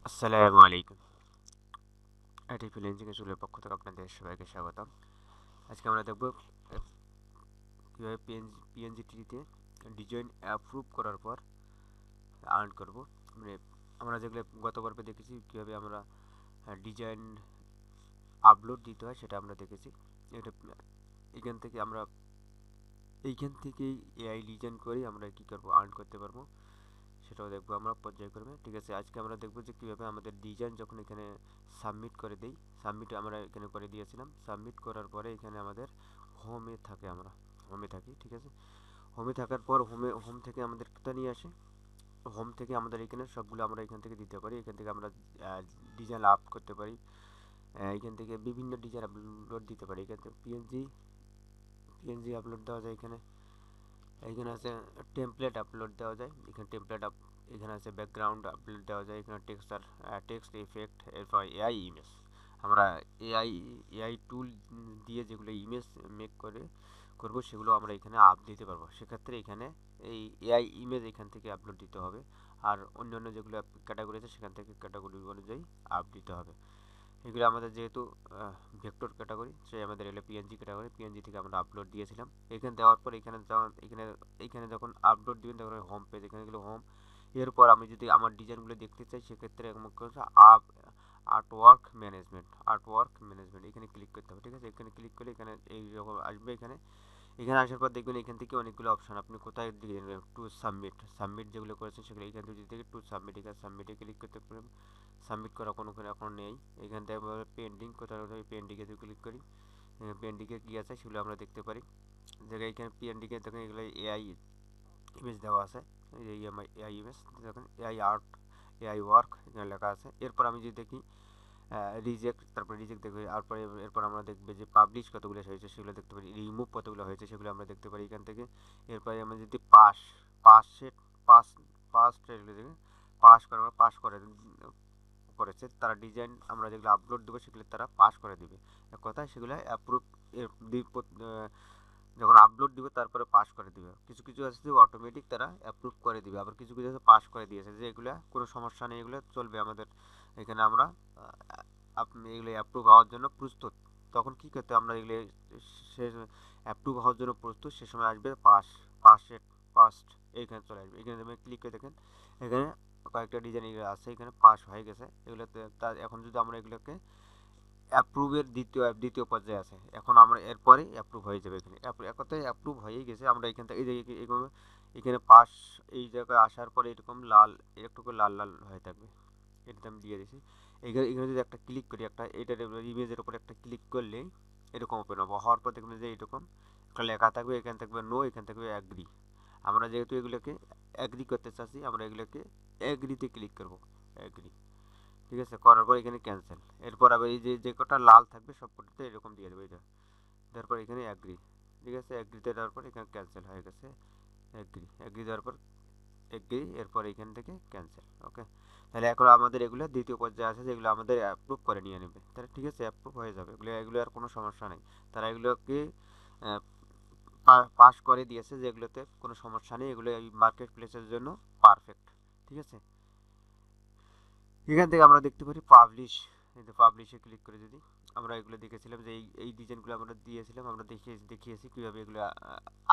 আসসালামু আলাইকুম। এটি ফ্রিল্যান্সিং স্কুলের পক্ষ থেকে আপনাদের সবাইকে স্বাগতম। আজকে আমরা দেখব কীভাবে পিএনজি ট্রিতে ডিজাইন অ্যাপ্রুভ করার পর আর্ন করব। মানে আমরা যেগুলো গত পর্বে দেখেছি কীভাবে আমরা ডিজাইন আপলোড দিতে হয় সেটা আমরা দেখেছি। এটা এখান থেকে আমরা এইখান থেকেই এআই ডিজাইন করে আমরা কী করবো, আর্ন করতে পারবো সেটাও দেখবো আমরা পর্যায়ক্রমে। ঠিক আছে, আজকে আমরা দেখবো যে কীভাবে আমাদের ডিজাইন যখন এখানে সাবমিট করে দিই। সাবমিট আমরা এখানে করে দিয়েছিলাম, সাবমিট করার পরে এখানে আমাদের হোমে থাকে, আমরা হোমে থাকি। ঠিক আছে, হোমে থাকার পর হোম থেকে আমাদের কোথা নিয়ে আসে, হোম থেকে আমাদের এখানে সবগুলো আমরা এখান থেকে দিতে পারি। এখান থেকে আমরা ডিজাইন আপ করতে পারি, এখান থেকে বিভিন্ন ডিজাইন আপলোড দিতে পারি। এখান থেকে পিএনজি আপলোড দেওয়া যায়। এখানে এখানে আছে টেমপ্লেট আপলোড দেওয়া যায়। এখানে এখানে আছে ব্যাকগ্রাউন্ড আপলোড দেওয়া যায়। এখানে টেক্সট ইফেক্ট, এরপর এআই ইমেজ। আমরা এআই এআই টুল দিয়ে যেগুলো ইমেজ মেক করব সেগুলো আমরা এখানে আপ দিতে পারবো। সেক্ষেত্রে এখানে এই এআই ইমেজ এখান থেকে আপলোড দিতে হবে, আর অন্যান্য যেগুলো ক্যাটাগরি আছে সেখান থেকে ক্যাটাগরি অনুযায়ী আপ দিতে হবে। এগুলো আমাদের যেহেতু ভেক্টর ক্যাটাগরি, সেই আমাদের এলো পিএনজি ক্যাটাগরি। পিএনজি থেকে আমরা আপলোড দিয়েছিলাম। এখানে দেওয়ার পর এখানে যখন আপলোড দিবেন তখন হোম পেজ, এখানে গেলে হোম। এরপর আমি যদি আমার ডিজাইনগুলো দেখতে চাই সেক্ষেত্রে আপ আর্টওয়ার্ক ম্যানেজমেন্ট এখানে ক্লিক করতে হবে। ঠিক আছে, এখানে ক্লিক করলে এখানে এই রকম আসবে। এখানে এখানে আসার পর দেখবেন এখান থেকে অনেকগুলো অপশন, আপনি কোথায় দিয়ে টু সাবমিট যেগুলো করেছেন সেগুলো এখান থেকে যদি টু সাবমিট, এখানে সাবমিটে ক্লিক করতে পারেন। সাবমিট করা কোনো এখন নেই। এখান থেকে পেন্ডিং, কোথাও পেন্ডিংয়ে যদি ক্লিক করি, পেন্ডিংয়ে কী আছে সেগুলো আমরা দেখতে পারি। জায়গায় এখানে পেন্ডিংয়ে দেখেন এগুলো এআই ইমেজ দেওয়া আছে। এই এআই ইমেজ দেখেন, এআই ওয়ার্ক এখানে লেখা আছে। এরপর আমি যদি দেখি রিজেক্ট, তারপরে রিজেক্ট দেখবে। এরপর আমরা দেখবে যে পাবলিশ কতগুলো হয়েছে সেগুলো দেখতে পারি, রিমুভ কতগুলো হয়েছে সেগুলো আমরা দেখতে পারি এখান থেকে। এরপরে আমরা যদি পাসেট পাস পাস এগুলো দেখি, পাস করেছে তারা, ডিজাইন আমরা যেগুলো আপলোড দেবো সেগুলো তারা পাস করে দিবে। এক কথায় সেগুলো অ্যাপ্রুভ যখন আপলোড দিবে তারপরে পাস করে দিবে। কিছু কিছু আছে যে অটোমেটিক তারা অ্যাপ্রুভ করে দিবে, আবার কিছু কিছু আছে পাস করে দিয়েছে, যে এগুলো কোনো সমস্যা নেই, এগুলো চলবে আমাদের এখানে। আমরা আপনি এগুলো অ্যাপ্রুভ হওয়ার জন্য প্রস্তুত। তখন কী করতে, আমরা এগুলো সে অ্যাপ্রুভ হওয়ার জন্য প্রস্তুত, সে সময় আসবে পাসেট পাস্ট এইখানে চলে আসবে। এখানে তুমি ক্লিক করে দেখেন, এখানে কয়েকটা ডিজাইন আছে, এখানে পাস হয়ে গেছে এগুলোতে। তার এখন যদি আমরা এগুলোকে অ্যাপ্রুভের দ্বিতীয় পর্যায়ে আছে, এখন আমরা এরপরে অ্যাপ্রুভ হয়ে যাবে। এখানে এক কথায় অ্যাপ্রুভ হয়েই গেছে। আমরা এখান থেকে এই যে এখানে পাস, এই জায়গায় আসার পরে এরকম লাল, একটু করে লাল লাল হয়ে থাকবে। এটাতে আমি দিয়ে দিয়েছি। এখানে এখানে যদি একটা ক্লিক করি, একটা এটার ইমেজের উপর একটা ক্লিক করলেই এরকম ওপেন হবে। হওয়ার পর দেখবেন যে এরকম একটা লেখা থাকবে, এখানে থাকবে নো, এখানে থাকবে অ্যাগ্রি। আমরা যেহেতু এগুলোকে অ্যাগ্রি করতে চাচ্ছি, আমরা এগুলোকে অ্যাগ্রিতে ক্লিক করব, অ্যাগ্রি। ঠিক আছে, করার পর এখানে ক্যান্সেল। এরপর আবার এই যে যে কটা লাল থাকবে সব কটাতে এরকম দিয়ে দেবো, এটা তারপর এখানে অ্যাগ্রি। ঠিক আছে, অ্যাগ্রিতে দেওয়ার পর এখানে ক্যান্সেল হয়ে গেছে। অ্যাগ্রি দেওয়ার পর এগ্রি, এরপর এখান থেকে ক্যান্সেল। ওকে, তাহলে এখন আমাদের এগুলো দ্বিতীয় পর্যায়ে আছে, যেগুলো আমাদের অ্যাপ্রুভ করে নিয়ে নেবে। তাহলে ঠিক আছে, অ্যাপ্রুভ হয়ে যাবে এগুলো, এগুলো আর কোনো সমস্যা নেই। তারা এগুলোকে পাস করে দিয়েছে, যেগুলোতে কোনো সমস্যা নেই, এগুলো এই মার্কেট প্লেসের জন্য পারফেক্ট। ঠিক আছে, এখান থেকে আমরা দেখতে পারি পাবলিশ। কিন্তু পাবলিশে ক্লিক করে যদি আমরা এগুলো দেখেছিলাম যে এই ডিজাইনগুলো আমরা দিয়েছিলাম, আমরা দেখিয়েছি কীভাবে এগুলো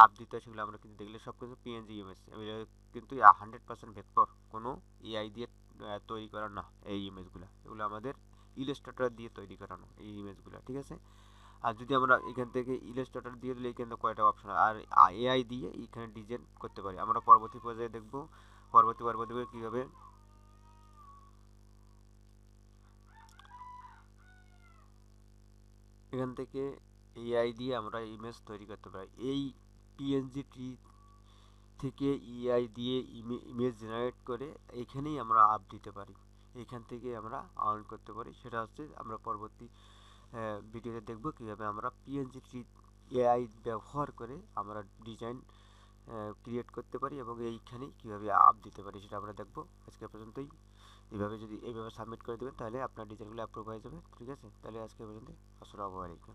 আপ দিতে হয়, সেগুলো আমরা কিন্তু দেখলে সব কিছু পিএনজি ইমেজ, কিন্তু 100% ভেক্টর, কোনো এআই দিয়ে তৈরি করা না। এই ইমেজগুলো এগুলো আমাদের ইলাস্ট্রেটর দিয়ে তৈরি করানো এই ইমেজগুলো। ঠিক আছে, আর যদি আমরা এখান থেকে ইলাস্ট্রেটর দিয়ে দিলে এখানে কয়টা অপশন, আর এআই দিয়ে এখানে ডিজাইন করতে পারি। আমরা পরবর্তী পর্যায়ে দেখবো, পরবর্তী পর্ব দেখবো কীভাবে এখান থেকে এআই দিয়ে আমরা ইমেজ তৈরি করতে পারি। এই পিএনজি ট্রি থেকে এআই দিয়ে ইমেজ জেনারেট করে এখানেই আমরা আপ দিতে পারি, এখান থেকে আমরা আর্ন করতে পারি। সেটা হচ্ছে আমরা পরবর্তী ভিডিওতে দেখব কীভাবে আমরা পিএনজি ট্রি এআই ব্যবহার করে আমরা ডিজাইন ক্রিয়েট করতে পারি এবং এইখানেই কীভাবে আপ দিতে পারি সেটা আমরা দেখব। আজকে পর্যন্তই। এইভাবে সাবমিট করে দেবেন তাহলে আপনার ডিজাইনগুলো অ্যাপ্রুভ হয়ে যাবে। ঠিক আছে, তাহলে আজকে পর্যন্ত। আসসালামু আলাইকুম।